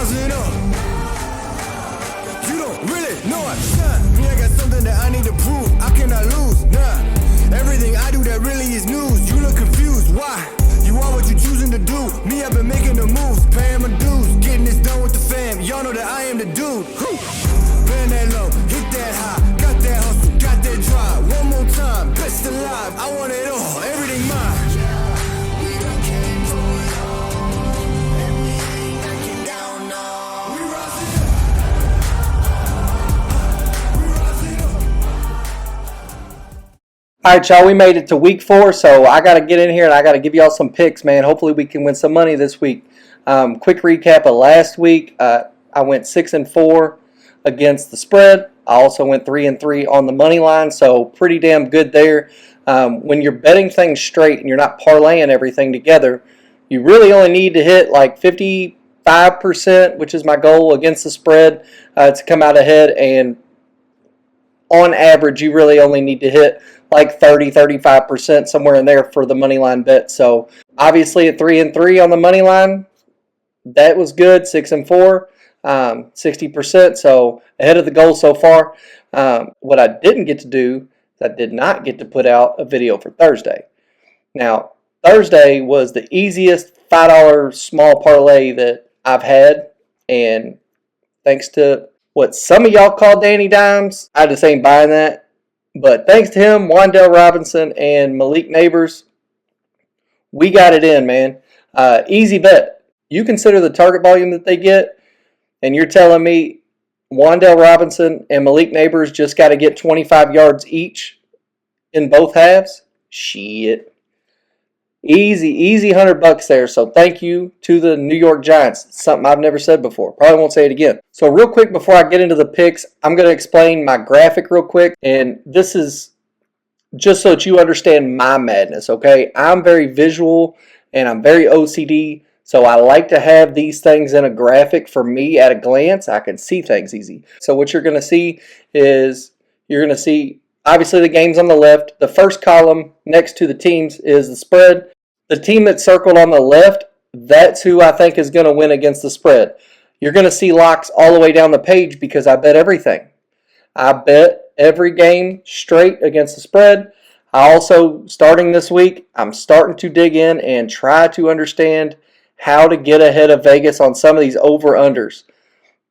rising up. You don't really know I shine. Me, I got something that I need to prove. I cannot lose, nah. Everything I do that really is news. You look confused, why? You are what you choosing to do. Me, I've been making the moves, paying my dues, getting this done with the fam. Y'all know that I am the dude. Bend that low, hit that high, got that hustle, got that drive. One more time, best alive. I want it all, everything mine. All right, y'all, we made it to week 4, so I got to get in here and I got to give y'all some picks, man. Hopefully we can win some money this week. Quick recap of last week. I went 6-4 against the spread. I also went 3-3 on the money line, so pretty damn good there. When you're betting things straight and you're not parlaying everything together, you really only need to hit like 55%, which is my goal against the spread, to come out ahead. And on average, you really only need to hit like 30-35%, somewhere in there for the money line bet. So obviously at 3-3 on the money line, that was good. 6-4, 60%. So ahead of the goal so far. What I didn't get to do is I did not get to put out a video for Thursday. Now, Thursday was the easiest $5 small parlay that I've had, and thanks to what some of y'all call Danny Dimes, I just ain't buying that. But thanks to him, Wandale Robinson, and Malik Neighbors, we got it in, man. Easy bet. You consider the target volume that they get, and you're telling me Wandale Robinson and Malik Neighbors just got to get 25 yards each in both halves? Shit. Easy $100 there. So thank you to the New York Giants. It's something I've never said before. Probably won't say it again. So real quick before I get into the picks, I'm going to explain my graphic real quick. And this is just so that you understand my madness, okay? I'm very visual and I'm very OCD. So I like to have these things in a graphic for me at a glance. I can see things easy. So what you're going to see is you're going to see obviously the games on the left. The first column next to the teams is the spread. The team that's circled on the left, that's who I think is going to win against the spread. You're going to see locks all the way down the page because I bet everything. I bet every game straight against the spread. I also, starting this week, I'm starting to dig in and try to understand how to get ahead of Vegas on some of these over-unders.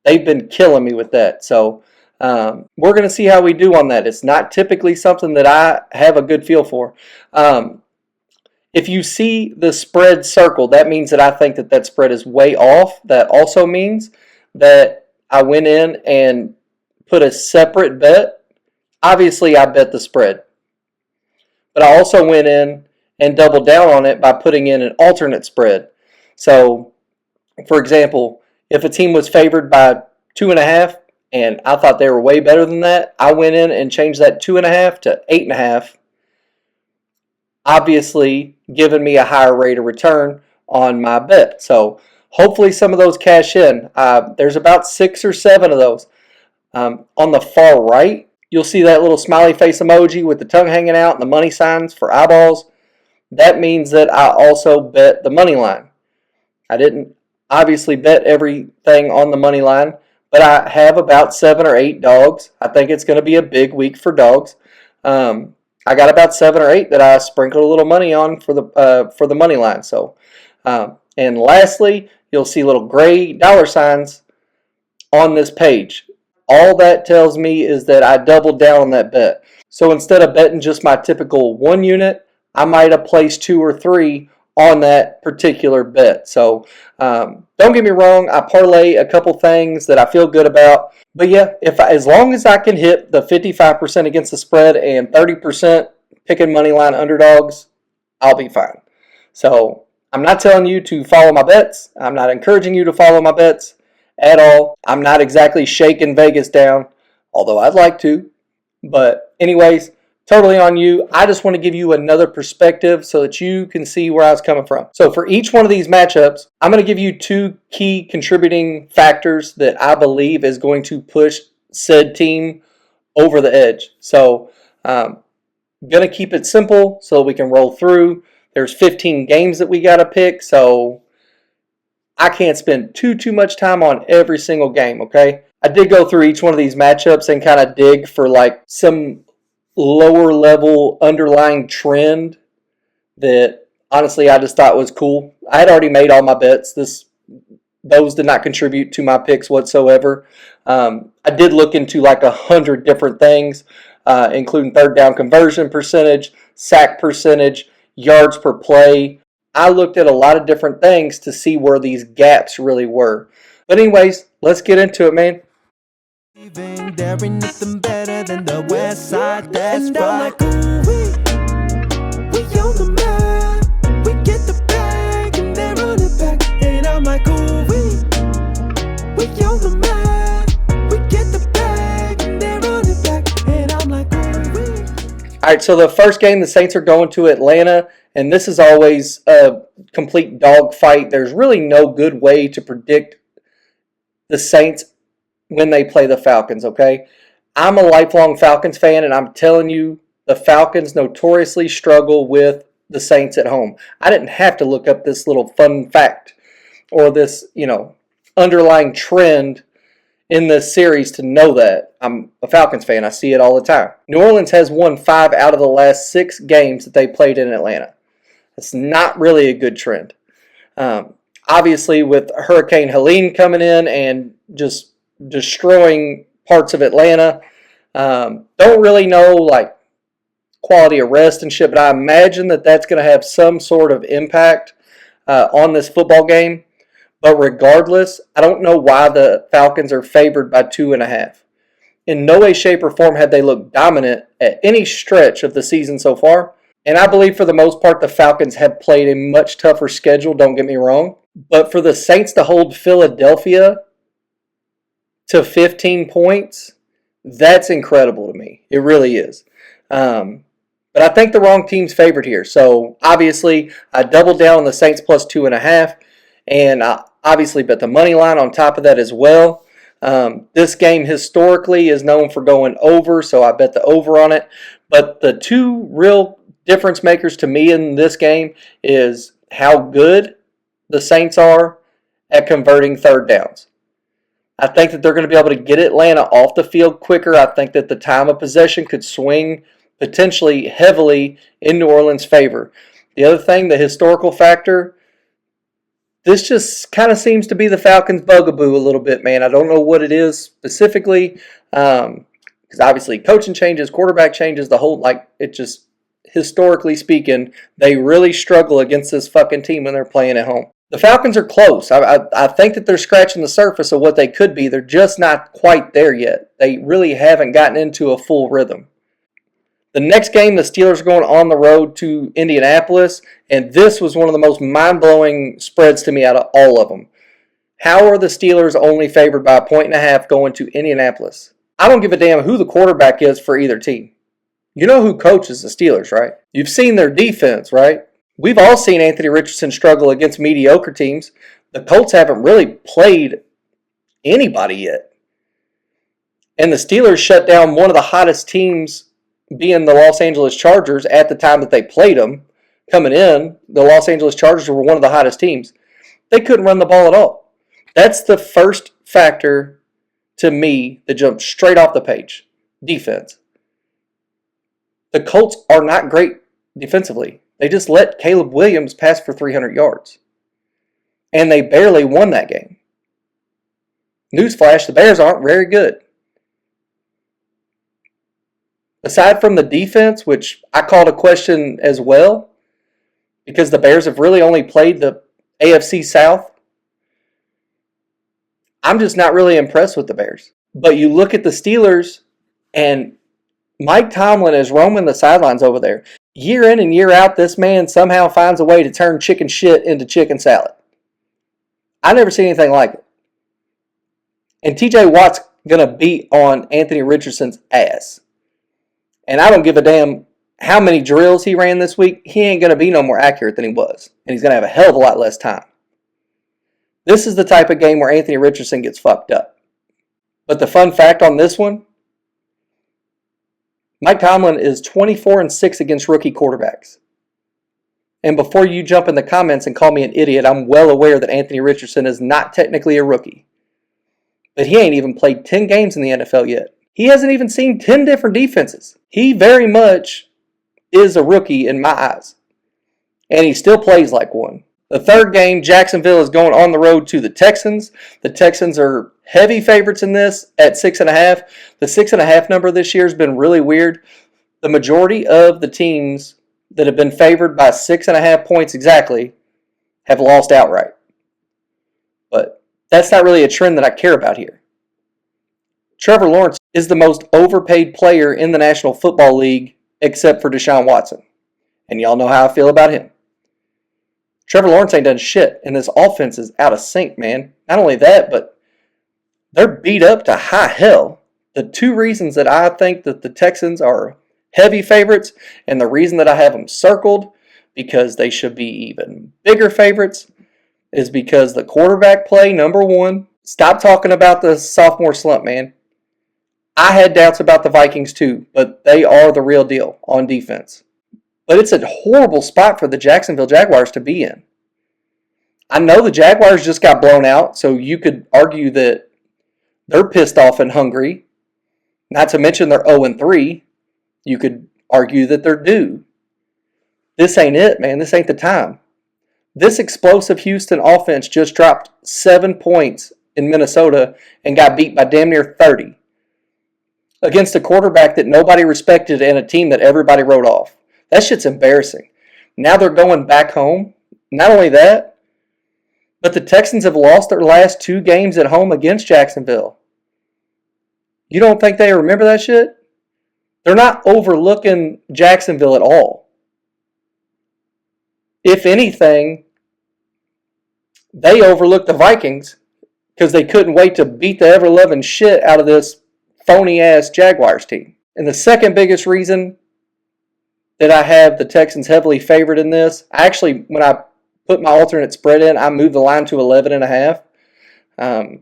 They've been killing me with that. So we're going to see how we do on that. It's not typically something that I have a good feel for. If you see the spread circled, that means that I think that that spread is way off. That also means that I went in and put a separate bet. Obviously, I bet the spread. But I also went in and doubled down on it by putting in an alternate spread. So, for example, if a team was favored by 2.5 and I thought they were way better than that, I went in and changed that 2.5 to 8.5. Obviously giving me a higher rate of return on my bet. So hopefully some of those cash in. There's about 6 or 7 of those. On the far right, you'll see that little smiley face emoji with the tongue hanging out and the money signs for eyeballs. That means that I also bet the money line. I didn't obviously bet everything on the money line, but I have about 7 or 8 dogs. I think it's going to be a big week for dogs. I got about 7 or 8 that I sprinkled a little money on for the money line. So, and lastly, you'll see little gray dollar signs on this page. All that tells me is that I doubled down on that bet. So instead of betting just my typical 1 unit, I might have placed 2 or 3 on that particular bet. So don't get me wrong, I parlay a couple things that I feel good about. But yeah, as long as I can hit the 55% against the spread and 30% picking money line underdogs, I'll be fine. So I'm not telling you to follow my bets. I'm not encouraging you to follow my bets at all. I'm not exactly shaking Vegas down, although I'd like to. But anyways, totally on you. I just want to give you another perspective so that you can see where I was coming from. So for each one of these matchups, I'm going to give you 2 key contributing factors that I believe is going to push said team over the edge. So I'm going to keep it simple so we can roll through. There's 15 games that we got to pick. So I can't spend too much time on every single game, okay? I did go through each one of these matchups and kind of dig for like some lower level underlying trend that honestly I just thought was cool. I had already made all my bets. Those did not contribute to my picks whatsoever. I did look into like 100 different things, including third down conversion percentage, sack percentage, yards per play. I looked at a lot of different things to see where these gaps really were. But anyways, let's get into it, man. There ain't nothing better than the West Side. That's and right. I'm like, ooh, we on the map. We get the bag and they run it back. And I'm like, ooh, we on the map. We get the bag and they run it back. And I'm like, ooh, All right, so the first game, the Saints are going to Atlanta, and this is always a complete dog fight. There's really no good way to predict the Saints when they play the Falcons, okay? I'm a lifelong Falcons fan, and I'm telling you, the Falcons notoriously struggle with the Saints at home. I didn't have to look up this little fun fact or this, underlying trend in this series to know that. I'm a Falcons fan. I see it all the time. New Orleans has won 5 out of the last 6 games that they played in Atlanta. That's not really a good trend. Obviously, with Hurricane Helene coming in and just destroying parts of Atlanta, don't really know like quality of rest and shit, but I imagine that that's going to have some sort of impact on this football game. But regardless, I don't know why the Falcons are favored by 2.5. In no way, shape, or form have they looked dominant at any stretch of the season so far. And I believe for the most part, the Falcons have played a much tougher schedule, don't get me wrong. But for the Saints to hold Philadelphia to 15 points, that's incredible to me. It really is. But I think the wrong team's favored here. So obviously, I doubled down on the Saints plus 2.5. And I obviously bet the money line on top of that as well. This game historically is known for going over, so I bet the over on it. But the two real difference makers to me in this game is how good the Saints are at converting third downs. I think that they're going to be able to get Atlanta off the field quicker. I think that the time of possession could swing potentially heavily in New Orleans' favor. The other thing, the historical factor, this just kind of seems to be the Falcons' bugaboo a little bit, man. I don't know what it is specifically, because obviously coaching changes, quarterback changes, the whole, it just, historically speaking, they really struggle against this fucking team when they're playing at home. The Falcons are close. I think that they're scratching the surface of what they could be. They're just not quite there yet. They really haven't gotten into a full rhythm. The next game, the Steelers are going on the road to Indianapolis, and this was one of the most mind-blowing spreads to me out of all of them. How are the Steelers only favored by 1.5 going to Indianapolis? I don't give a damn who the quarterback is for either team. You know who coaches the Steelers, right? You've seen their defense, right? We've all seen Anthony Richardson struggle against mediocre teams. The Colts haven't really played anybody yet. And the Steelers shut down one of the hottest teams, being the Los Angeles Chargers, at the time that they played them. Coming in, the Los Angeles Chargers were one of the hottest teams. They couldn't run the ball at all. That's the first factor to me that jumped straight off the page. Defense. The Colts are not great defensively. They just let Caleb Williams pass for 300 yards. And they barely won that game. Newsflash, the Bears aren't very good. Aside from the defense, which I called a question as well, because the Bears have really only played the AFC South, I'm just not really impressed with the Bears. But you look at the Steelers, and Mike Tomlin is roaming the sidelines over there. Year in and year out, this man somehow finds a way to turn chicken shit into chicken salad. I never seen anything like it. And TJ Watt's going to beat on Anthony Richardson's ass. And I don't give a damn how many drills he ran this week. He ain't going to be no more accurate than he was. And he's going to have a hell of a lot less time. This is the type of game where Anthony Richardson gets fucked up. But the fun fact on this one, Mike Tomlin is 24-6 against rookie quarterbacks. And before you jump in the comments and call me an idiot, I'm well aware that Anthony Richardson is not technically a rookie. But he ain't even played 10 games in the NFL yet. He hasn't even seen 10 different defenses. He very much is a rookie in my eyes. And he still plays like one. The third game, Jacksonville is going on the road to the Texans. The Texans are heavy favorites in this at 6.5. The 6.5 number this year has been really weird. The majority of the teams that have been favored by 6.5 points exactly have lost outright. But that's not really a trend that I care about here. Trevor Lawrence is the most overpaid player in the National Football League except for Deshaun Watson. And y'all know how I feel about him. Trevor Lawrence ain't done shit, and this offense is out of sync, man. Not only that, but they're beat up to high hell. The two reasons that I think that the Texans are heavy favorites, and the reason that I have them circled, because they should be even bigger favorites, is because the quarterback play, number one. Stop talking about the sophomore slump, man. I had doubts about the Vikings too, but they are the real deal on defense. But it's a horrible spot for the Jacksonville Jaguars to be in. I know the Jaguars just got blown out, so you could argue that they're pissed off and hungry. Not to mention they're 0-3. You could argue that they're due. This ain't it, man. This ain't the time. This explosive Houston offense just dropped 7 points in Minnesota and got beat by damn near 30 against a quarterback that nobody respected and a team that everybody wrote off. That shit's embarrassing. Now they're going back home. Not only that, but the Texans have lost their last 2 games at home against Jacksonville. You don't think they remember that shit? They're not overlooking Jacksonville at all. If anything, they overlooked the Vikings because they couldn't wait to beat the ever-loving shit out of this phony-ass Jaguars team. And the second biggest reason that I have the Texans heavily favored in this. Actually, when I put my alternate spread in, I moved the line to 11.5.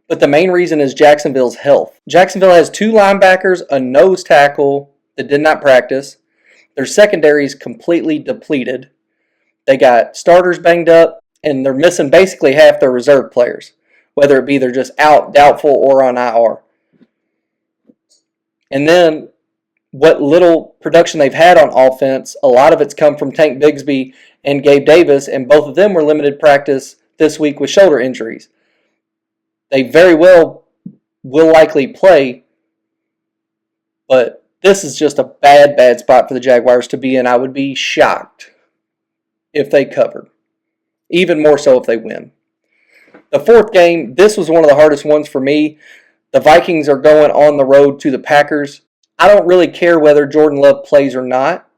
But the main reason is Jacksonville's health. Jacksonville has 2 linebackers, a nose tackle that did not practice. Their secondary is completely depleted. They got starters banged up, and they're missing basically half their reserve players, whether it be they're just out, doubtful, or on IR. And then what little production they've had on offense, a lot of it's come from Tank Bigsby and Gabe Davis, and both of them were limited practice this week with shoulder injuries. They very well will likely play, but this is just a bad spot for the Jaguars to be in. I would be shocked if they covered, even more so if they win. The fourth game, this was one of the hardest ones for me. The Vikings are going on the road to the Packers. I don't really care whether Jordan Love plays or not.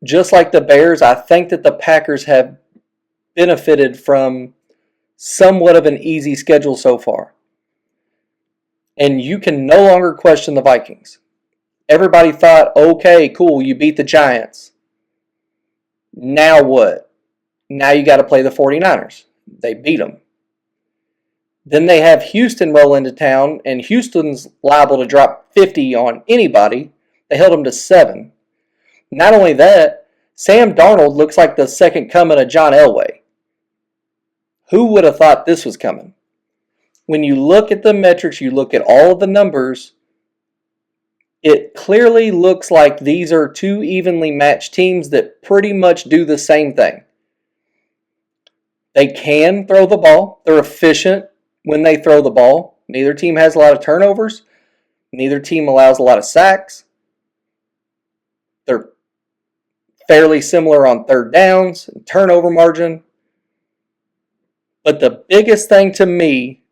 Just like the Bears, I think that the Packers have benefited from somewhat of an easy schedule so far. And you can no longer question the Vikings. Everybody thought, okay, cool, you beat the Giants. Now what? Now you got to play the 49ers. They beat them. Then they have Houston roll into town, and Houston's liable to drop 50 on anybody. They held them to 7. Not only that, Sam Darnold looks like the second coming of John Elway. Who would have thought this was coming? When you look at the metrics, you look at all of the numbers, it clearly looks like these are 2 evenly matched teams that pretty much do the same thing. They can throw the ball. They're efficient when they throw the ball. Neither team has a lot of turnovers. Neither team allows a lot of sacks. They're fairly similar on third downs and turnover margin. But the biggest thing to me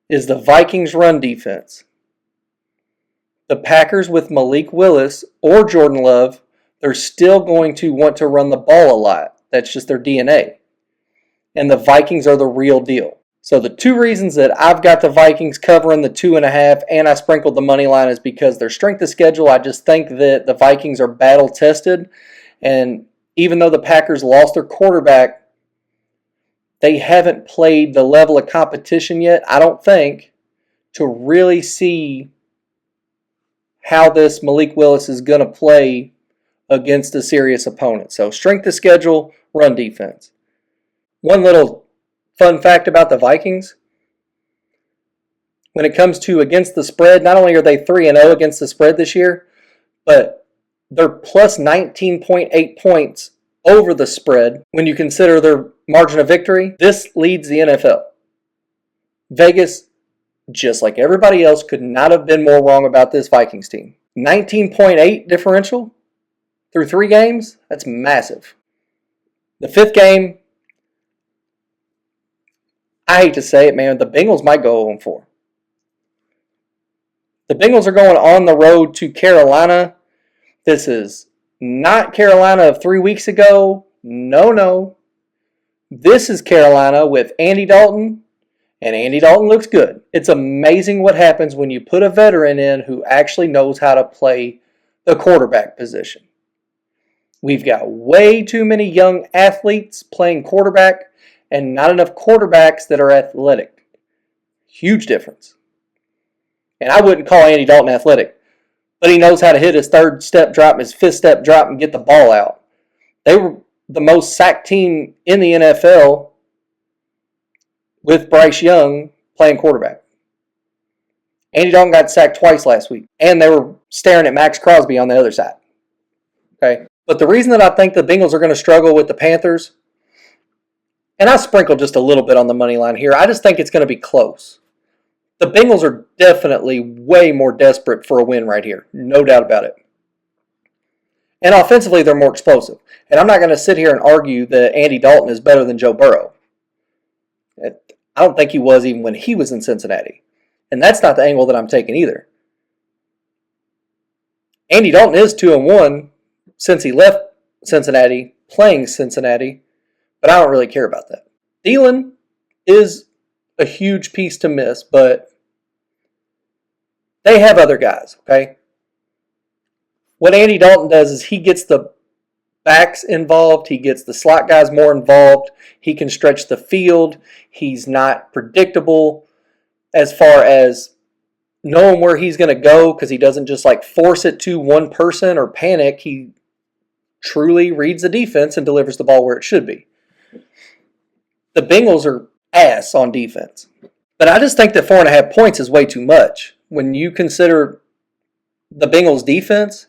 is the Vikings' run defense. The Packers with Malik Willis or Jordan Love, they're still going to want to run the ball a lot. That's just their DNA. And the Vikings are the real deal. So the 2 reasons that I've got the Vikings covering the 2.5 and I sprinkled the money line is because their strength of schedule. I just think that the Vikings are battle tested. And even though the Packers lost their quarterback, they haven't played the level of competition yet, I don't think, to really see how this Malik Willis is going to play against a serious opponent. So strength of schedule, run defense. One little fun fact about the Vikings, when it comes to against the spread, not only are they 3-0 against the spread this year, but they're plus 19.8 points over the spread when you consider their margin of victory. This leads the NFL. Vegas, just like everybody else, could not have been more wrong about this Vikings team. 19.8 differential through 3 games, that's massive. The 5th game, I hate to say it, man, the Bengals might go 0-4. The Bengals are going on the road to Carolina. This is not Carolina of 3 weeks ago. No. This is Carolina with Andy Dalton, and Andy Dalton looks good. It's amazing what happens when you put a veteran in who actually knows how to play the quarterback position. We've got way too many young athletes playing quarterback and not enough quarterbacks that are athletic. Huge difference. And I wouldn't call Andy Dalton athletic, but he knows how to hit his 3rd step drop, his 5th step drop, and get the ball out. They were the most sacked team in the NFL with Bryce Young playing quarterback. Andy Dalton got sacked twice last week, and they were staring at Max Crosby on the other side. Okay, but the reason that I think the Bengals are going to struggle with the Panthers, and I sprinkled just a little bit on the money line here, I just think it's going to be close. The Bengals are definitely way more desperate for a win right here. No doubt about it. And offensively, they're more explosive. And I'm not going to sit here and argue that Andy Dalton is better than Joe Burrow. I don't think he was even when he was in Cincinnati. And that's not the angle that I'm taking either. Andy Dalton is 2-1 since he left Cincinnati, playing Cincinnati. But I don't really care about that. Thielen is a huge piece to miss, but they have other guys, okay? What Andy Dalton does is he gets the backs involved. He gets the slot guys more involved. He can stretch the field. He's not predictable as far as knowing where he's going to go because he doesn't just like force it to one person or panic. He truly reads the defense and delivers the ball where it should be. The Bengals are ass on defense. But I just think that 4.5 points is way too much. When you consider the Bengals defense,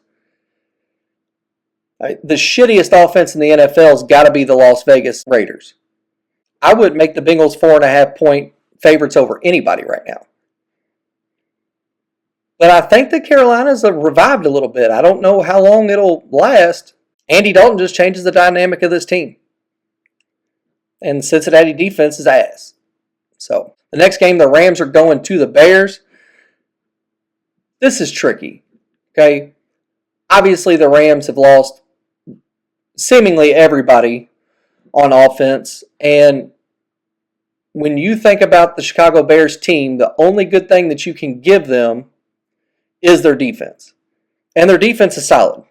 the shittiest offense in the NFL has got to be the Las Vegas Raiders. I would make the Bengals 4.5 point favorites over anybody right now. But I think that Carolina's revived a little bit. I don't know how long it'll last. Andy Dalton just changes the dynamic of this team. And Cincinnati defense is ass. So, the next game, the Rams are going to the Bears. This is tricky, okay? Obviously, the Rams have lost seemingly everybody on offense. And when you think about the Chicago Bears team, the only good thing that you can give them is their defense. And their defense is solid.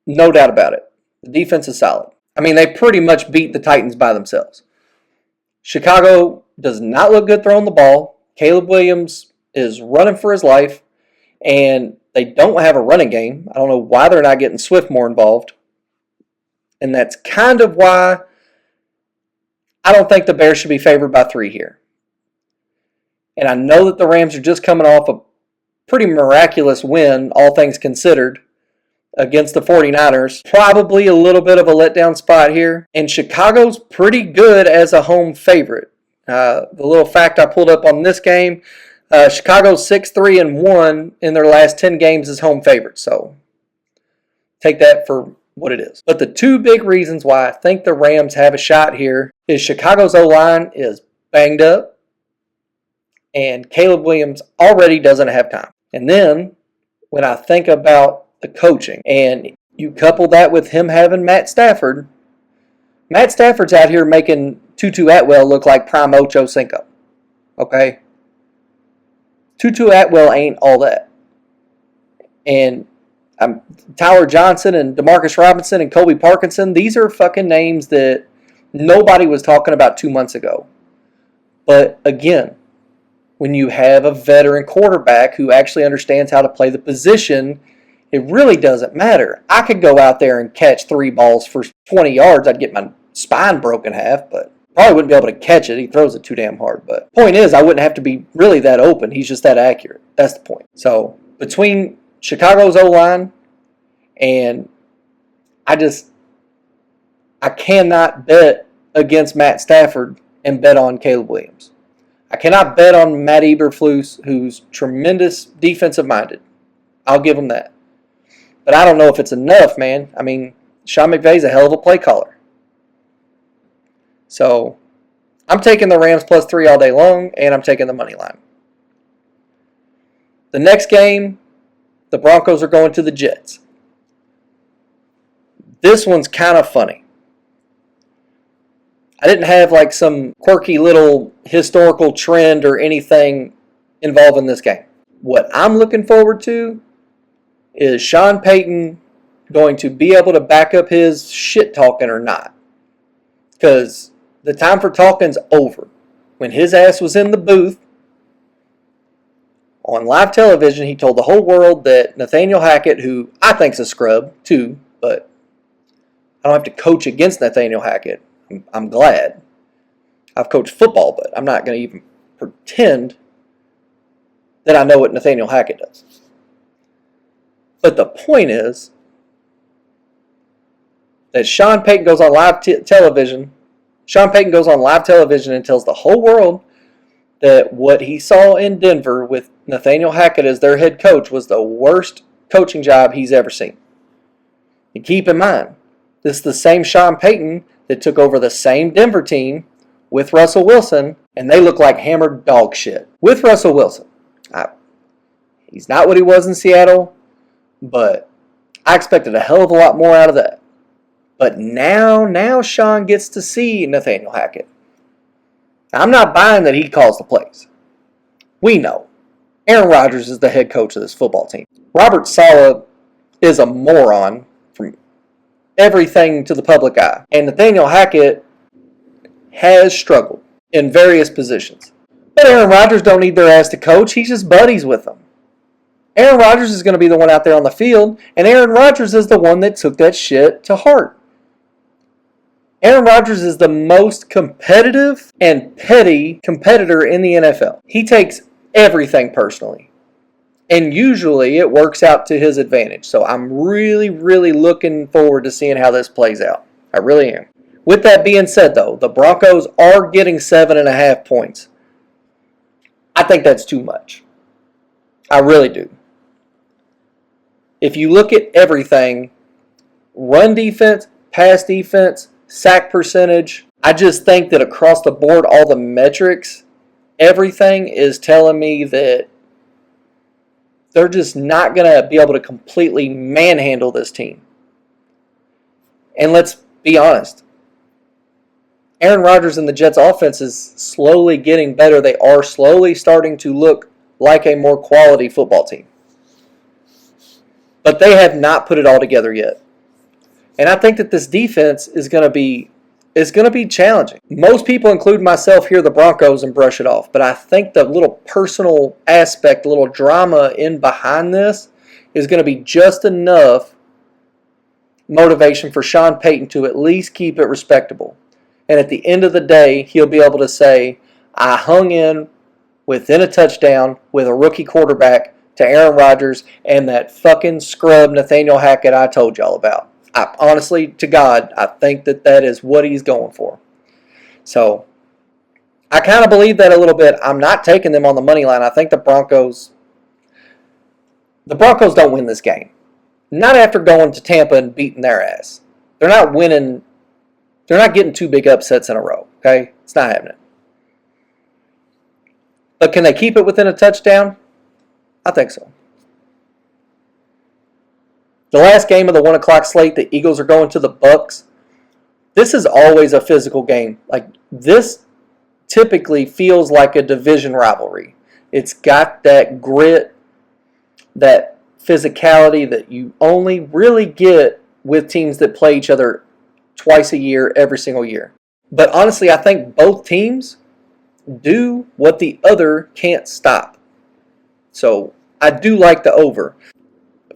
No doubt about it. The defense is solid. I mean, they pretty much beat the Titans by themselves. Chicago does not look good throwing the ball. Caleb Williams is running for his life. And they don't have a running game. I don't know why they're not getting Swift more involved. And that's kind of why I don't think the Bears should be favored by 3 here. And I know that the Rams are just coming off a pretty miraculous win, all things considered, against the 49ers. Probably a little bit of a letdown spot here. And Chicago's pretty good as a home favorite. The little fact I pulled up on this game, Chicago's 6-3-1 in their last 10 games as home favorites. So take that for what it is. But the 2 big reasons why I think the Rams have a shot here is Chicago's O-line is banged up and Caleb Williams already doesn't have time. And then when I think about the coaching and you couple that with him having Matt Stafford's out here making Tutu Atwell look like prime Ocho Cinco. Okay? Tutu Atwell ain't all that. And Tyler Johnson and Demarcus Robinson and Colby Parkinson, these are fucking names that nobody was talking about 2 months ago. But again, when you have a veteran quarterback who actually understands how to play the position it really doesn't matter. I could go out there and catch 3 balls for 20 yards. I'd get my spine broken half, but probably wouldn't be able to catch it. He throws it too damn hard. But point is, I wouldn't have to be really that open. He's just that accurate. That's the point. So between Chicago's O-line and I cannot bet against Matt Stafford and bet on Caleb Williams. I cannot bet on Matt Eberflus, who's tremendous defensive minded. I'll give him that. But I don't know if it's enough, man. I mean, Sean McVay's a hell of a play caller. So I'm taking the Rams +3 all day long, and I'm taking the money line. The next game, the Broncos are going to the Jets. This one's kind of funny. I didn't have like some quirky little historical trend or anything involving this game. What I'm looking forward to is Sean Payton going to be able to back up his shit talking or not. Because the time for talking's over. When his ass was in the booth on live television, he told the whole world that Nathaniel Hackett, who I think's a scrub too, but I don't have to coach against Nathaniel Hackett. I'm glad. I've coached football, but I'm not going to even pretend that I know what Nathaniel Hackett does. But the point is that Sean Payton goes on live television. Sean Payton goes on live television and tells the whole world that what he saw in Denver with Nathaniel Hackett as their head coach was the worst coaching job he's ever seen. And keep in mind, this is the same Sean Payton that took over the same Denver team with Russell Wilson, and they look like hammered dog shit. With Russell Wilson, he's not what he was in Seattle, but I expected a hell of a lot more out of that. But now Sean gets to see Nathaniel Hackett. I'm not buying that he calls the plays. We know. Aaron Rodgers is the head coach of this football team. Robert Saleh is a moron from everything to the public eye. And Nathaniel Hackett has struggled in various positions. But Aaron Rodgers don't need their ass to coach. He's just buddies with them. Aaron Rodgers is going to be the one out there on the field, and Aaron Rodgers is the one that took that shit to heart. Aaron Rodgers is the most competitive and petty competitor in the NFL. He takes everything personally. And usually it works out to his advantage. So I'm really looking forward to seeing how this plays out. I really am. With that being said, though, the Broncos are getting 7.5 points. I think that's too much. I really do. If you look at everything, run defense, pass defense, sack percentage, I just think that across the board, all the metrics, everything is telling me that they're just not going to be able to completely manhandle this team. And let's be honest. Aaron Rodgers and the Jets offense is slowly getting better. They are slowly starting to look like a more quality football team. But they have not put it all together yet. And I think that this defense is going to be challenging. Most people, including myself, hear the Broncos and brush it off. But I think the little personal aspect, the little drama in behind this is going to be just enough motivation for Sean Payton to at least keep it respectable. And at the end of the day, he'll be able to say, I hung in within a touchdown with a rookie quarterback to Aaron Rodgers and that fucking scrub Nathaniel Hackett I told y'all about. Honestly, to God, I think that is what he's going for. So, I kind of believe that a little bit. I'm not taking them on the money line. I think the Broncos don't win this game. Not after going to Tampa and beating their ass. They're not winning. They're not getting 2 big upsets in a row. Okay? It's not happening. But can they keep it within a touchdown? I think so. The last game of the 1 o'clock slate, the Eagles are going to the Bucks. This is always a physical game. Like, this typically feels like a division rivalry. It's got that grit, that physicality that you only really get with teams that play each other twice a year, every single year. But honestly, I think both teams do what the other can't stop. So I do like the over.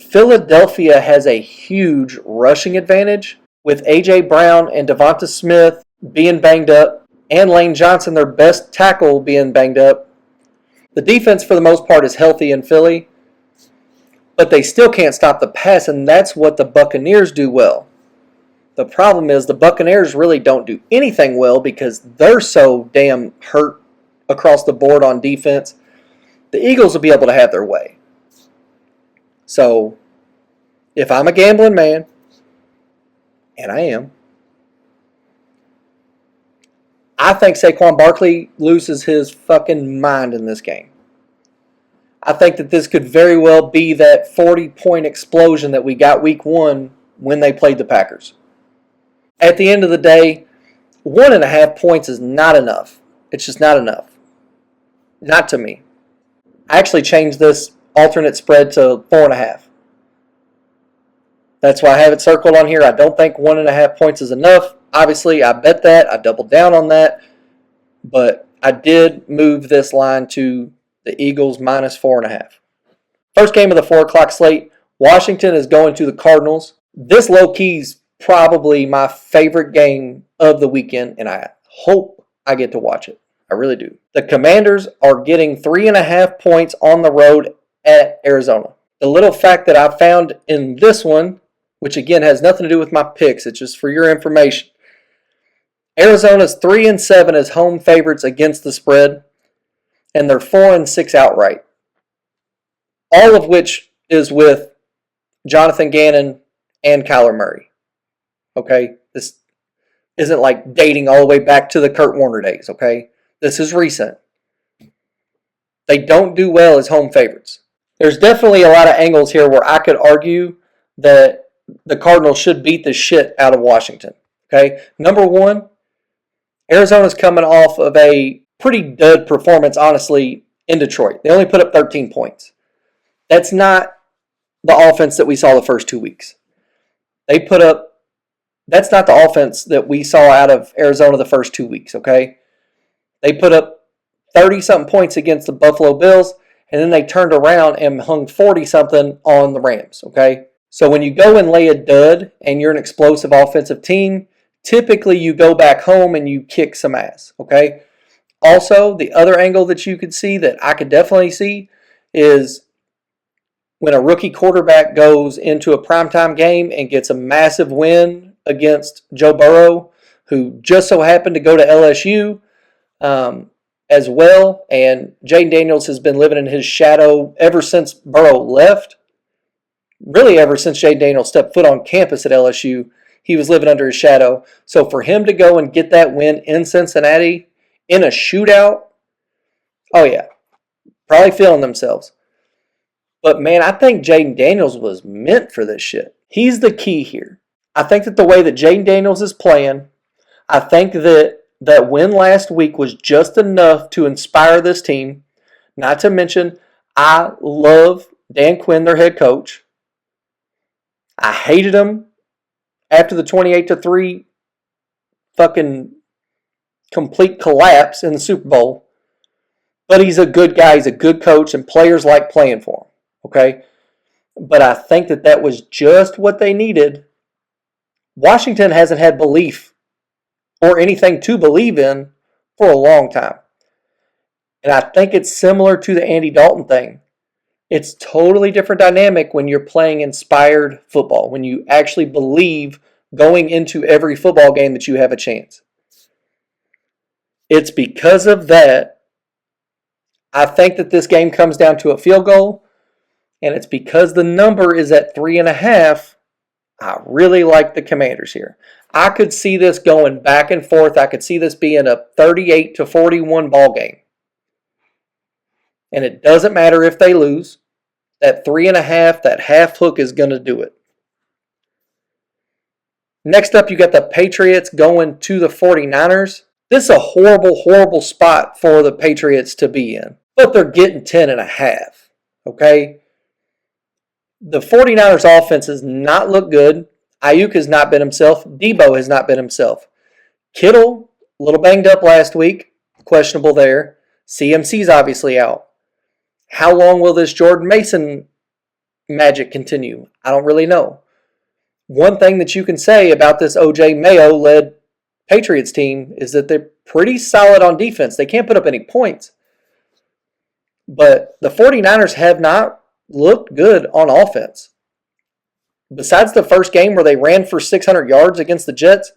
Philadelphia has a huge rushing advantage with A.J. Brown and Devonta Smith being banged up and Lane Johnson, their best tackle, being banged up. The defense, for the most part, is healthy in Philly, but they still can't stop the pass, and that's what the Buccaneers do well. The problem is the Buccaneers really don't do anything well because they're so damn hurt across the board on defense. The Eagles will be able to have their way. So, if I'm a gambling man, and I am, I think Saquon Barkley loses his fucking mind in this game. I think that this could very well be that 40-point explosion that we got week 1 when they played the Packers. At the end of the day, 1.5 points is not enough. It's just not enough. Not to me. I actually changed this alternate spread to 4.5. That's why I have it circled on here. I don't think 1.5 points is enough. Obviously, I bet that. I doubled down on that. But I did move this line to the Eagles minus 4.5. First game of the 4 o'clock slate, Washington is going to the Cardinals. This low-key is probably my favorite game of the weekend, and I hope I get to watch it. I really do. The Commanders are getting 3.5 points on the road at Arizona. The little fact that I found in this one, which again has nothing to do with my picks, it's just for your information. Arizona's 3-7 as home favorites against the spread, and they're 4-6 outright. All of which is with Jonathan Gannon and Kyler Murray. Okay? This isn't like dating all the way back to the Kurt Warner days, okay? This is recent. They don't do well as home favorites. There's definitely a lot of angles here where I could argue that the Cardinals should beat the shit out of Washington. Okay? Number one, Arizona's coming off of a pretty dud performance, honestly, in Detroit. They only put up 13 points. That's not the offense that we saw the first 2 weeks. That's not the offense that we saw out of Arizona the first 2 weeks, okay? They put up 30-something points against the Buffalo Bills, and then they turned around and hung 40-something on the Rams, okay? So when you go and lay a dud and you're an explosive offensive team, typically you go back home and you kick some ass, okay? Also, the other angle that you could see that I could definitely see is when a rookie quarterback goes into a primetime game and gets a massive win against Joe Burrow, who just so happened to go to LSU as well, and Jaden Daniels has been living in his shadow ever since Burrow left. Really ever since Jaden Daniels stepped foot on campus at LSU, he was living under his shadow. So for him to go and get that win in Cincinnati in a shootout, oh yeah, probably feeling themselves. But man, I think Jaden Daniels was meant for this shit. He's the key here. I think that the way that Jaden Daniels is playing, I think that that win last week was just enough to inspire this team. Not to mention, I love Dan Quinn, their head coach. I hated him after the 28-3 fucking complete collapse in the Super Bowl. But he's a good guy. He's a good coach, and players like playing for him. Okay? But I think that that was just what they needed. Washington hasn't had belief or anything to believe in for a long time. And I think it's similar to the Andy Dalton thing. It's totally different dynamic when you're playing inspired football, when you actually believe going into every football game that you have a chance. It's because of that, I think that this game comes down to a field goal, and it's because the number is at 3.5. I really like the Commanders here. I could see this going back and forth. I could see this being a 38-41 ball game. And it doesn't matter if they lose. That 3.5, that half hook is going to do it. Next up, you got the Patriots going to the 49ers. This is a horrible, horrible spot for the Patriots to be in. But they're getting 10.5. Okay? The 49ers offense has not looked good. Ayuk has not been himself. Debo has not been himself. Kittle, a little banged up last week. Questionable there. CMC's obviously out. How long will this Jordan Mason magic continue? I don't really know. One thing that you can say about this O.J. Mayo-led Patriots team is that they're pretty solid on defense. They can't put up any points. But the 49ers have not looked good on offense. Besides the first game where they ran for 600 yards against the Jets,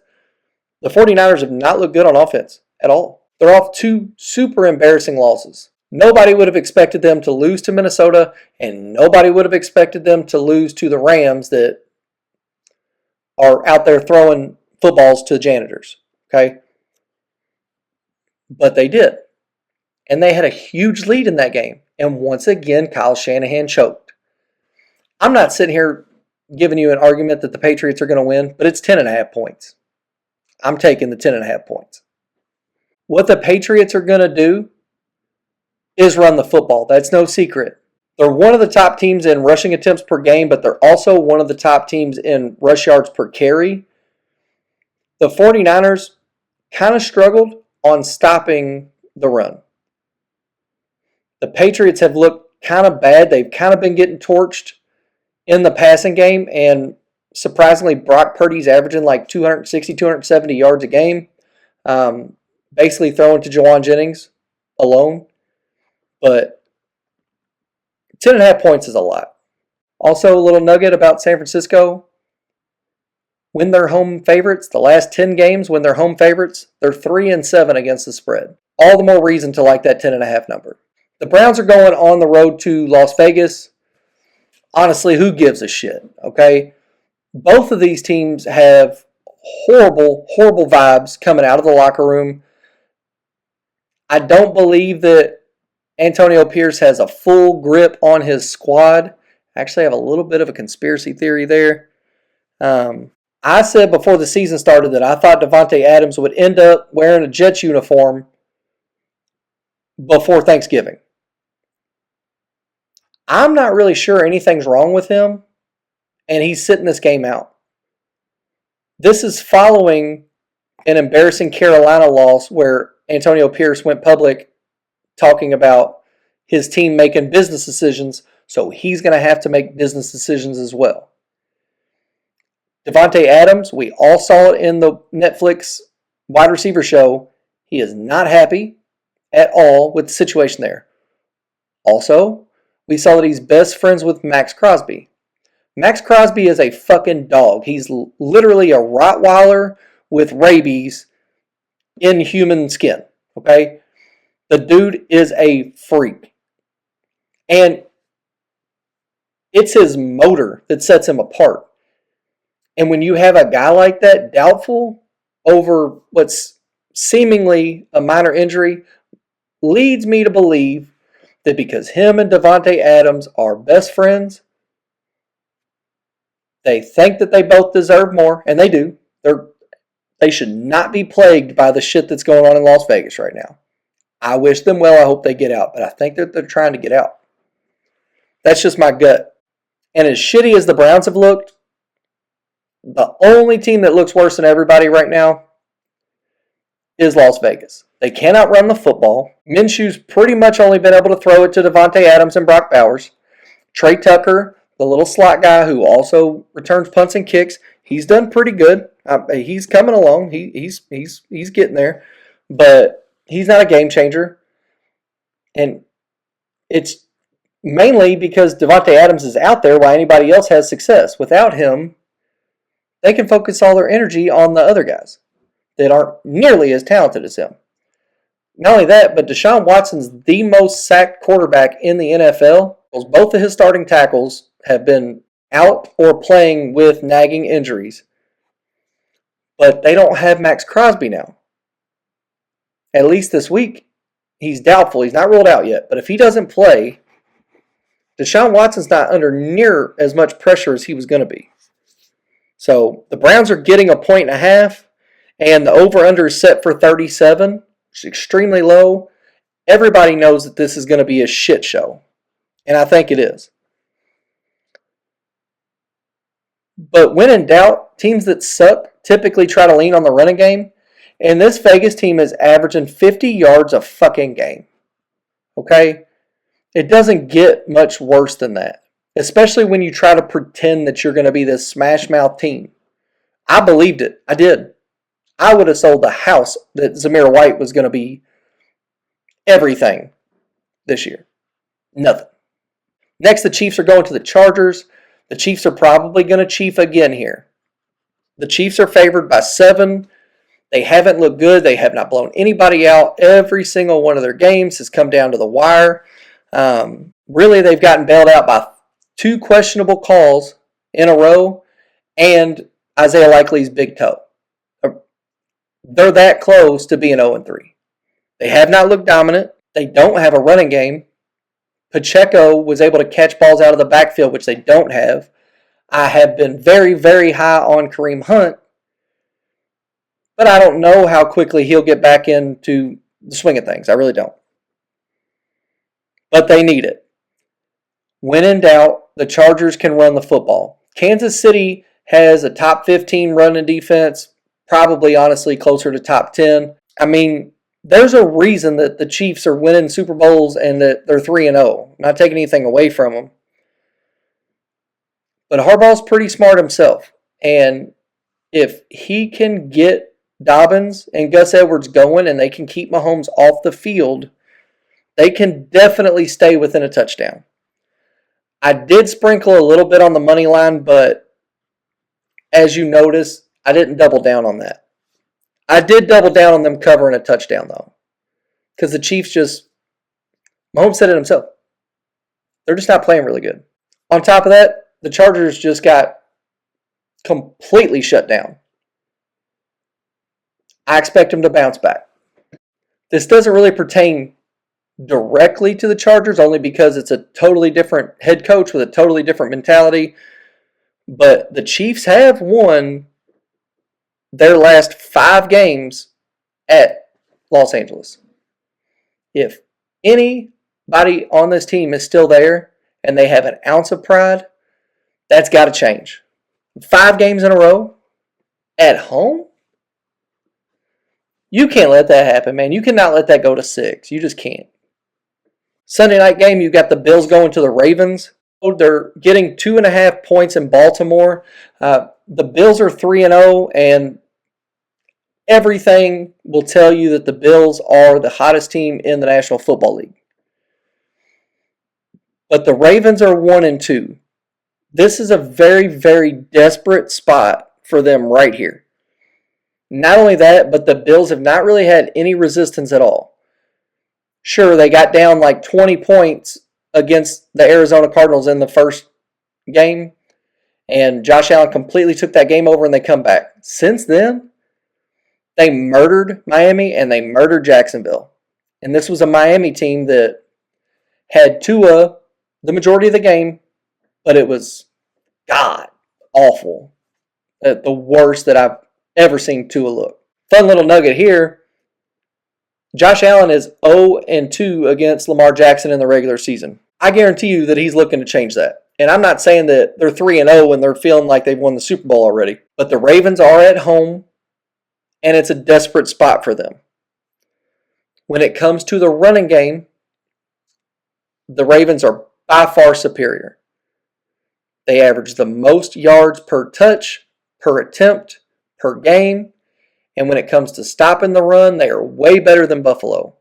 the 49ers have not looked good on offense at all. They're off 2 super embarrassing losses. Nobody would have expected them to lose to Minnesota, and nobody would have expected them to lose to the Rams that are out there throwing footballs to janitors. Okay? But they did. And they had a huge lead in that game. And once again, Kyle Shanahan choked. I'm not sitting here giving you an argument that the Patriots are going to win, but it's 10.5 points. I'm taking the 10.5 points. What the Patriots are going to do is run the football. That's no secret. They're one of the top teams in rushing attempts per game, but they're also one of the top teams in rush yards per carry. The 49ers kind of struggled on stopping the run. The Patriots have looked kind of bad. They've kind of been getting torched in the passing game, and surprisingly, Brock Purdy's averaging like 260, 270 yards a game, basically throwing to Jawan Jennings alone. But 10.5 points is a lot. Also, a little nugget about San Francisco. When they're home favorites, the last 10 games when they're home favorites, they're 3-7 against the spread. All the more reason to like that 10.5 number. The Browns are going on the road to Las Vegas. Honestly, who gives a shit, okay? Both of these teams have horrible, horrible vibes coming out of the locker room. I don't believe that Antonio Pierce has a full grip on his squad. Actually, I have a little bit of a conspiracy theory there. I said before the season started that I thought Davante Adams would end up wearing a Jets uniform before Thanksgiving. I'm not really sure anything's wrong with him, and he's sitting this game out. This is following an embarrassing Carolina loss where Antonio Pierce went public talking about his team making business decisions, so he's going to have to make business decisions as well. Davante Adams, we all saw it in the Netflix wide receiver show. He is not happy at all with the situation there. Also, we saw that he's best friends with Max Crosby. Max Crosby is a fucking dog. He's literally a Rottweiler with rabies in human skin. Okay? The dude is a freak. And it's his motor that sets him apart. And when you have a guy like that doubtful over what's seemingly a minor injury, leads me to believe that because him and Davante Adams are best friends, they think that they both deserve more, and they do. They should not be plagued by the shit that's going on in Las Vegas right now. I wish them well. I hope they get out, but I think that they're trying to get out. That's just my gut. And as shitty as the Browns have looked, the only team that looks worse than everybody right now is Las Vegas. They cannot run the football. Minshew's pretty much only been able to throw it to Davante Adams and Brock Bowers. Trey Tucker, the little slot guy who also returns punts and kicks, he's done pretty good. He's coming along. He's getting there, but he's not a game changer. And it's mainly because Davante Adams is out there while anybody else has success. Without him, they can focus all their energy on the other guys that aren't nearly as talented as him. Not only that, but Deshaun Watson's the most sacked quarterback in the NFL. Both of his starting tackles have been out or playing with nagging injuries. But they don't have Max Crosby now. At least this week, he's doubtful. He's not ruled out yet. But if he doesn't play, Deshaun Watson's not under near as much pressure as he was going to be. So the Browns are getting 1.5, and the over-under is set for 37, which is extremely low. Everybody knows that this is going to be a shit show, and I think it is. But when in doubt, teams that suck typically try to lean on the running game, and this Vegas team is averaging 50 yards a fucking game. Okay? It doesn't get much worse than that. especially when you try to pretend that you're going to be this smash mouth team. I believed it. I did. I would have sold the house that Zamir White was going to be everything this year. Nothing. Next, the Chiefs are going to the Chargers. The Chiefs are probably going to chief again here. The Chiefs are favored by 7. They haven't looked good. They have not blown anybody out. Every single one of their games has come down to the wire. Really, they've gotten bailed out by 2 questionable calls in a row and Isaiah Likely's big toe. They're that close to being 0-3. They have not looked dominant. They don't have a running game. Pacheco was able to catch balls out of the backfield, which they don't have. I have been very, very high on Kareem Hunt, but I don't know how quickly he'll get back into the swing of things. I really don't. But they need it. When in doubt, the Chargers can run the football. Kansas City has a top 15 running defense, probably honestly closer to top 10. I mean, there's a reason that the Chiefs are winning Super Bowls and that they're 3-0. Not taking anything away from them. But Harbaugh's pretty smart himself. And if he can get Dobbins and Gus Edwards going and they can keep Mahomes off the field, they can definitely stay within a touchdown. I did sprinkle a little bit on the money line, but as you notice, I didn't double down on that. I did double down on them covering a touchdown, though. Because the Chiefs Mahomes said it himself. They're just not playing really good. On top of that, the Chargers just got completely shut down. I expect them to bounce back. This doesn't really pertain directly to the Chargers, only because it's a totally different head coach with a totally different mentality. But the Chiefs have won their last 5 games at Los Angeles. If anybody on this team is still there and they have an ounce of pride, that's got to change. 5 games in a row at home? You can't let that happen, man. You cannot let that go to 6. You just can't. Sunday night game, you've got the Bills going to the Ravens. They're getting 2.5 points in Baltimore. The Bills are 3-0, and everything will tell you that the Bills are the hottest team in the National Football League. But the Ravens are 1-2. This is a very, very desperate spot for them right here. Not only that, but the Bills have not really had any resistance at all. Sure, they got down like 20 points against the Arizona Cardinals in the first game, and Josh Allen completely took that game over and they come back. Since then, they murdered Miami and they murdered Jacksonville. And this was a Miami team that had Tua the majority of the game, but it was, God, awful. The worst that I've ever seen Tua look. Fun little nugget here. Josh Allen is 0-2 against Lamar Jackson in the regular season. I guarantee you that he's looking to change that. And I'm not saying that they're 3-0 and they're feeling like they've won the Super Bowl already. But the Ravens are at home, and it's a desperate spot for them. When it comes to the running game, the Ravens are by far superior. They average the most yards per touch, per attempt, per game. And when it comes to stopping the run, they are way better than Buffalo.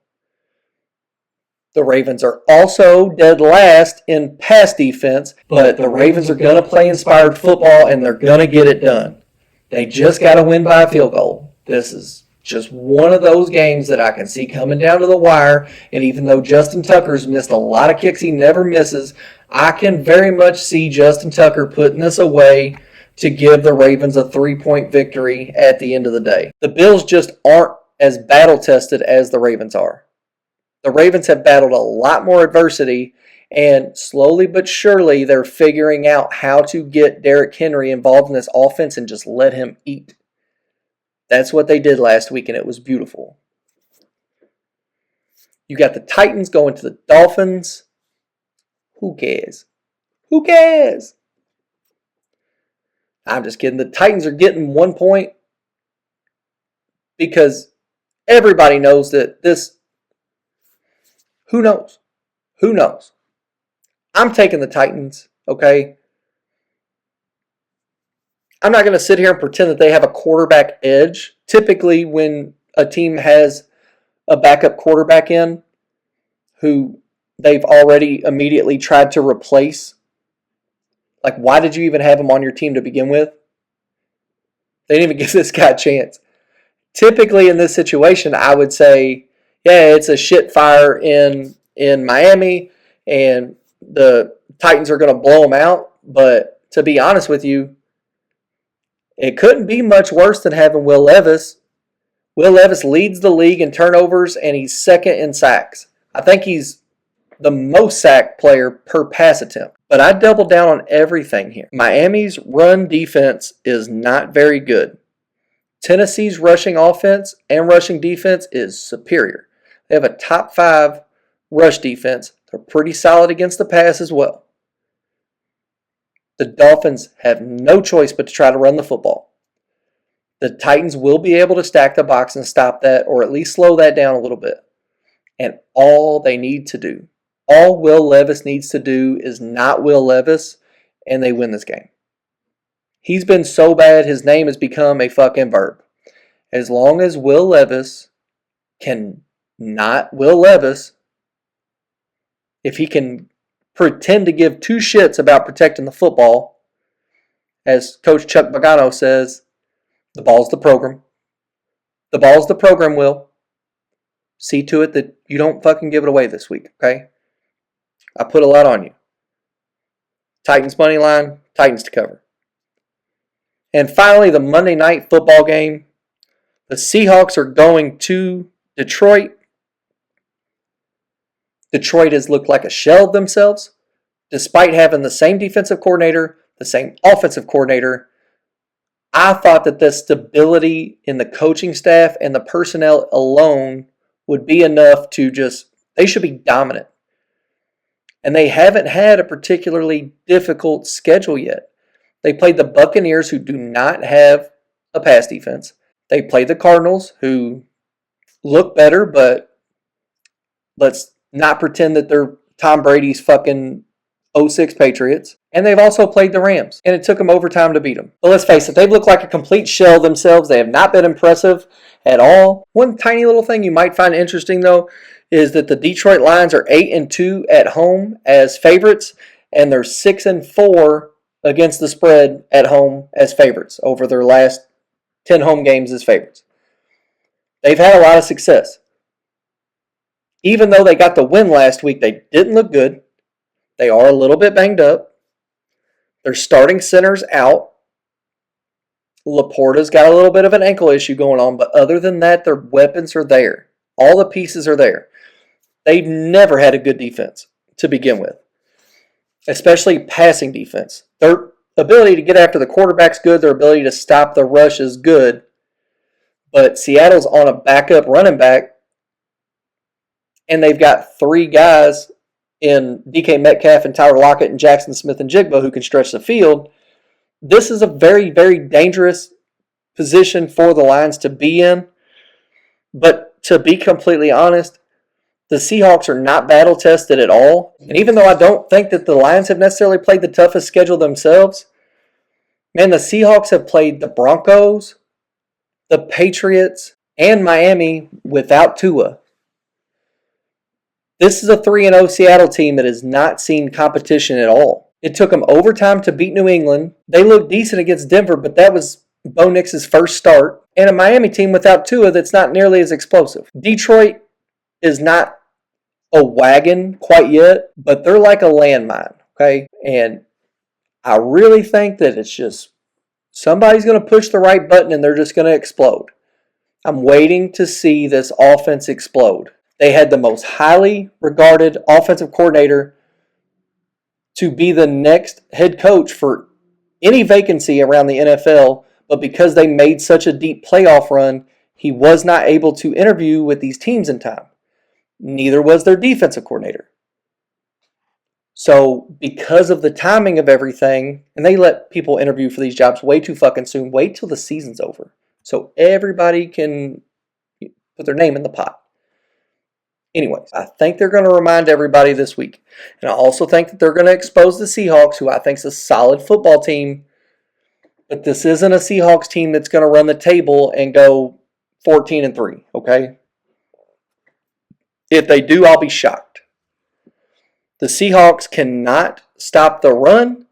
The Ravens are also dead last in pass defense, but the Ravens are going to play inspired football and they're going to get it done. They just got to win by a field goal. This is just one of those games that I can see coming down to the wire, and even though Justin Tucker's missed a lot of kicks he never misses, I can very much see Justin Tucker putting this away to give the Ravens a 3-point victory at the end of the day. The Bills just aren't as battle-tested as the Ravens are. The Ravens have battled a lot more adversity, and slowly but surely they're figuring out how to get Derrick Henry involved in this offense and just let him eat. That's what they did last week, and it was beautiful. You got the Titans going to the Dolphins. Who cares? Who cares? I'm just kidding. The Titans are getting 1 point because everybody knows that this, who knows? Who knows? I'm taking the Titans. okay? I'm not going to sit here and pretend that they have a quarterback edge. Typically, when a team has a backup quarterback in who they've already immediately tried to replace, like, why did you even have him on your team to begin with? They didn't even give this guy a chance. Typically, in this situation, I would say, yeah, it's a shit fire in Miami, and the Titans are going to blow them out. But to be honest with you, it couldn't be much worse than having Will Levis. Will Levis leads the league in turnovers, and he's second in sacks. I think he's the most sacked player per pass attempt. But I double down on everything here. Miami's run defense is not very good. Tennessee's rushing offense and rushing defense is superior. They have a top 5 rush defense. They're pretty solid against the pass as well. The Dolphins have no choice but to try to run the football. The Titans will be able to stack the box and stop that, or at least slow that down a little bit. And all they need to do, all Will Levis needs to do is not Will Levis, and they win this game. He's been so bad, his name has become a fucking verb. As long as Will Levis can not Will Levis, if he can pretend to give 2 shits about protecting the football, as Coach Chuck Pagano says, the ball's the program. The ball's the program, Will. See to it that you don't fucking give it away this week, okay? I put a lot on you. Titans money line, Titans to cover. And finally, the Monday night football game. The Seahawks are going to Detroit. Detroit has looked like a shell of themselves, despite having the same defensive coordinator, the same offensive coordinator. I thought that the stability in the coaching staff and the personnel alone would be enough to they should be dominant. And they haven't had a particularly difficult schedule yet. They played the Buccaneers, who do not have a pass defense. They played the Cardinals, who look better, but let's not pretend that they're Tom Brady's fucking 06 Patriots. And they've also played the Rams, and it took them overtime to beat them. But let's face it, they've looked like a complete shell themselves. They have not been impressive at all. One tiny little thing you might find interesting, though, is that the Detroit Lions are 8-2 at home as favorites, and they're 6-4 against the spread at home as favorites over their last 10 home games as favorites. They've had a lot of success. Even though they got the win last week, they didn't look good. They are a little bit banged up. Their starting center's out. Laporta's got a little bit of an ankle issue going on, but other than that, their weapons are there. All the pieces are there. They've never had a good defense to begin with, especially passing defense. Their ability to get after the quarterback's good. Their ability to stop the rush is good. But Seattle's on a backup running back, and they've got 3 guys in DK Metcalf and Tyler Lockett and Jackson Smith and Jigba who can stretch the field. This is a very, very dangerous position for the Lions to be in. But to be completely honest, the Seahawks are not battle tested at all. And even though I don't think that the Lions have necessarily played the toughest schedule themselves, man, the Seahawks have played the Broncos, the Patriots, and Miami without Tua. This is a 3-0 Seattle team that has not seen competition at all. It took them overtime to beat New England. They looked decent against Denver, but that was Bo Nix's first start. And a Miami team without Tua that's not nearly as explosive. Detroit is not a wagon quite yet, but they're like a landmine, okay? And I really think that it's just somebody's going to push the right button and they're just going to explode. I'm waiting to see this offense explode. They had the most highly regarded offensive coordinator to be the next head coach for any vacancy around the NFL, but because they made such a deep playoff run, he was not able to interview with these teams in time. Neither was their defensive coordinator. So because of the timing of everything, and they let people interview for these jobs way too fucking soon, wait till the season's over so everybody can put their name in the pot. Anyways, I think they're going to remind everybody this week. And I also think that they're going to expose the Seahawks, who I think is a solid football team. But this isn't a Seahawks team that's going to run the table and go 14-3, okay? If they do, I'll be shocked. The Seahawks cannot stop the run.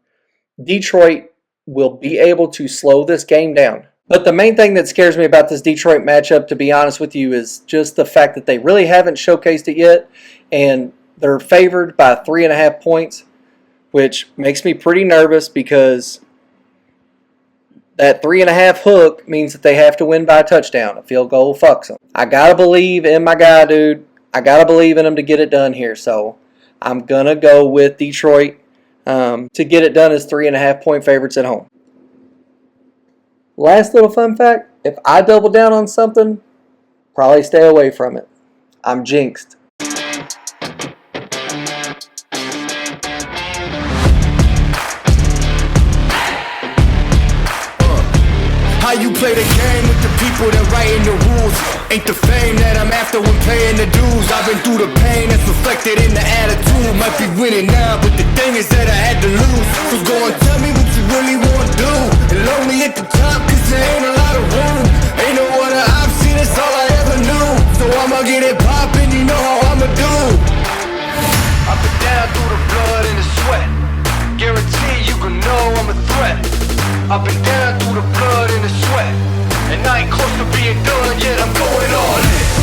Detroit will be able to slow this game down. But the main thing that scares me about this Detroit matchup, to be honest with you, is just the fact that they really haven't showcased it yet. And they're favored by 3.5 points, which makes me pretty nervous because that 3.5 hook means that they have to win by a touchdown. A field goal fucks them. I got to believe in my guy, dude. I got to believe in him to get it done here. So I'm going to go with Detroit to get it done as 3.5 point favorites at home. Last little fun fact, if I double down on something, probably stay away from it. I'm jinxed. How you play the game with the people that writing the rules? Ain't the fame that I'm after when paying the dues. I've been through the pain that's reflected in the attitude. Might be winning now, but the thing is that I had to lose. So go and tell me what you really want to do. And lonely at the top, cause there ain't a lot of room. Ain't no other option, that's all I ever knew. So I'ma get it poppin', you know how I'ma do. I've been down through the blood and the sweat. Guarantee you can know I'm a threat. I've been down through the blood and the sweat, and I ain't close to being done yet, I'm going all in.